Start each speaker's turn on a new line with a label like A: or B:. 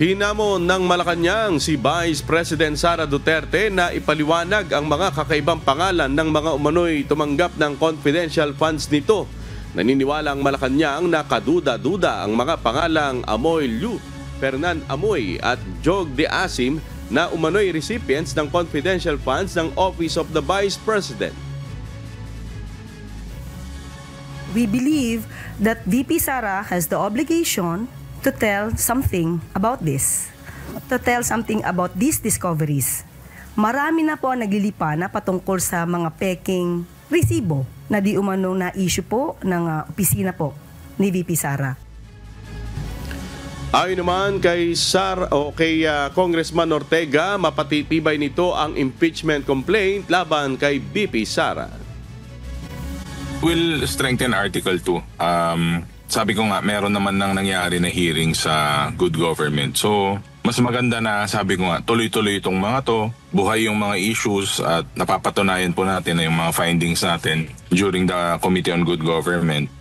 A: Hinamon ng Malacanang si Vice President Sara Duterte na ipaliwanag ang mga kakaibang pangalan ng mga umano'y tumanggap ng confidential funds nito. Naniniwala ang Malacanang na kaduda-duda ang mga pangalang Amoy Liu, Fernan Amoy at Jog de Asim na umano'y recipients ng confidential funds ng Office of the Vice President.
B: We believe that VP Sara has the obligation to tell something about this, to tell something about these discoveries. Marami na po ang naglilipa na patungkol sa mga peking resibo na di umano na issue po ng opisina po ni VP Sara.
A: Ayon naman kay Congressman Ortega, mapatitibay nito ang impeachment complaint laban kay VP Sara.
C: Will strengthen Article 2. Sabi ko nga, meron naman nang nangyari na hearing sa good government. So, mas maganda na sabi ko nga, tuloy-tuloy itong mga to, buhay yung mga issues at napapatunayan po natin na yung mga findings natin during the Committee on Good Government.